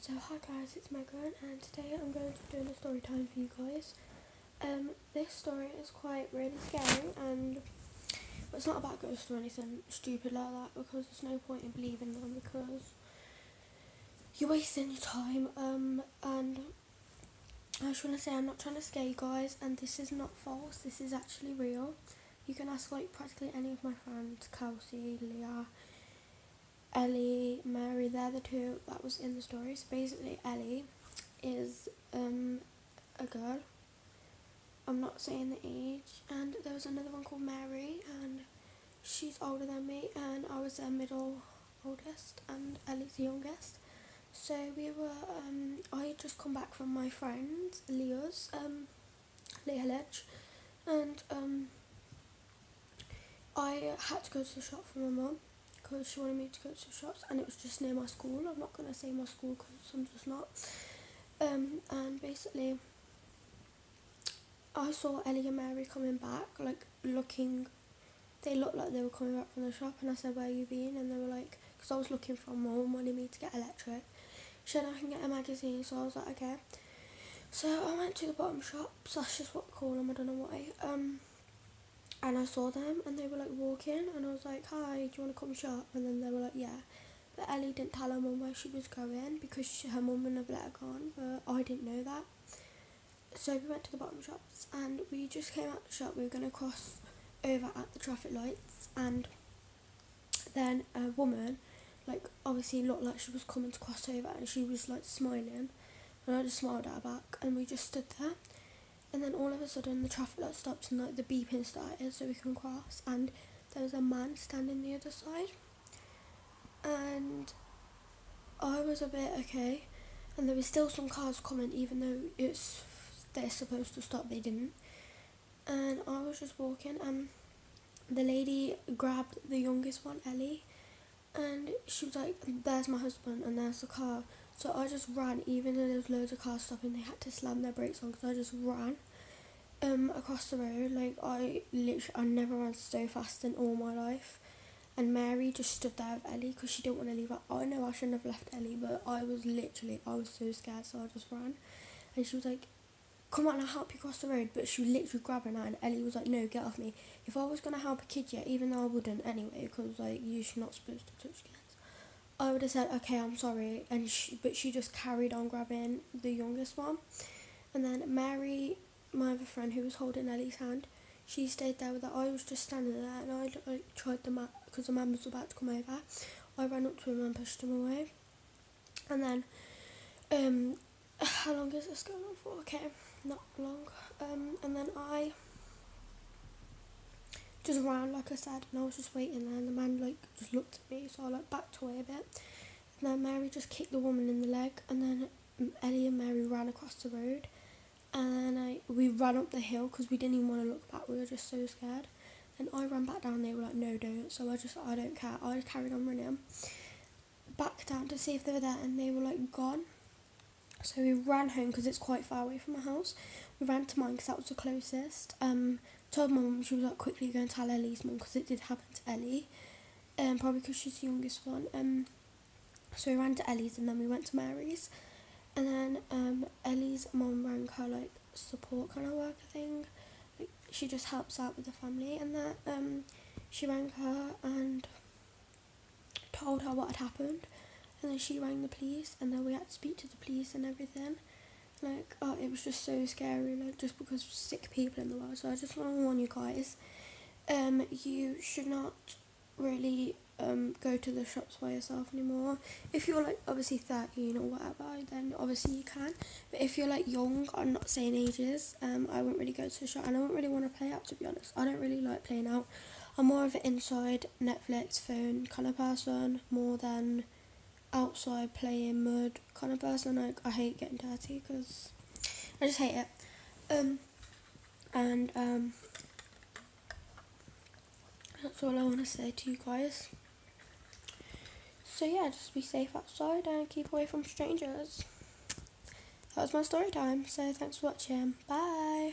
So hi guys, it's Megan and today I'm going to be doing a story time for you guys. This story is quite really scary and it's not about ghosts or anything stupid like that because there's no point in believing them because you're wasting your time. And I just want to say I'm not trying to scare you guys and this is not false, this is actually real. You can ask like practically any of my friends, Kelsey, Leah, Ellie, Mary, they're the two that was in the story. So basically Ellie is a girl. I'm not saying the age. And there was another one called Mary and she's older than me and I was their middle oldest and Ellie's the youngest. So we were I had just come back from my friend Leah's Leah Ledge and I had to go to the shop for my mum because she wanted me to go to the shops and it was just near my school. I'm not going to say my school because I'm just not. And basically I saw Ellie and Mary coming back, like they looked like they were coming back from the shop and I said, where you been? And they were like, because I was looking for my mum wanted me to get electric. She said I can get a magazine, so I was like, okay. So I went to the bottom shops, that's just what we call them, I don't know why. And I saw them and they were like walking and I was like, hi, do you want to come shop? And then they were like, yeah. But Ellie didn't tell her mum where she was going because her mum would never let her go on, but I didn't know that. So we went to the bottom shops and we just came out the shop. We were going to cross over at the traffic lights and then a woman like obviously looked like she was coming to cross over and she was like smiling and I just smiled at her back and we just stood there. And then all of a sudden the traffic light stopped and like the beeping started so we can cross and there was a man standing the other side and I was a bit okay and there was still some cars coming even though they're supposed to stop, they didn't. And I was just walking and the lady grabbed the youngest one, Ellie, and she was like, there's my husband and there's the car. So I just ran even though there was loads of cars stopping, they had to slam their brakes on because I just ran across the road. Like I never ran so fast in all my life. And Mary just stood there with Ellie because she didn't want to leave her. I know I shouldn't have left Ellie, but I was so scared, so I just ran. And she was like, come on, I'll help you cross the road. But she was literally grabbing her and Ellie was like, no, get off me. If I was going to help a kid yet, even though I wouldn't anyway, because like you're not supposed to touch kids, I would have said, okay, I'm sorry. But she just carried on grabbing the youngest one. And then Mary, my other friend who was holding Ellie's hand, she stayed there with her. I was just standing there and I like tried the man because the man was about to come over. I ran up to him and pushed him away. And then how long is this going on for? Okay, not long. And then I just ran like I said and I was just waiting there and the man like just looked at me, so I like backed away a bit. And then Mary just kicked the woman in the leg and then Ellie and Mary ran across the road and then we ran up the hill because we didn't even want to look back, we were just so scared. Then I ran back down, they were like, no, don't. So I don't care, I carried on running back down to see if they were there and they were like gone. So we ran home because it's quite far away from my house. We ran to mine because that was the closest. Told mum, she was like quickly going to tell Ellie's mum because it did happen to Ellie. Probably because she's the youngest one. So we ran to Ellie's and then we went to Mary's. And then Ellie's mum rang her like support kind of worker thing. Like she just helps out with the family and that. She rang her and told her what had happened. And then she rang the police and then we had to speak to the police and everything. Like, oh, it was just so scary, like, just because sick people in the world. So I just want to warn you guys, you should not really go to the shops by yourself anymore. If you're like obviously 13 or whatever, then obviously you can. But if you're like young, I'm not saying ages, I wouldn't really go to the shop and I wouldn't really want to play out, to be honest. I don't really like playing out. I'm more of an inside Netflix phone kind of person more than outside playing mud kind of person. Like I hate getting dirty because I just hate it. And that's all I want to say to you guys. So yeah, just be safe outside and keep away from strangers. That was my story time, so thanks for watching. Bye.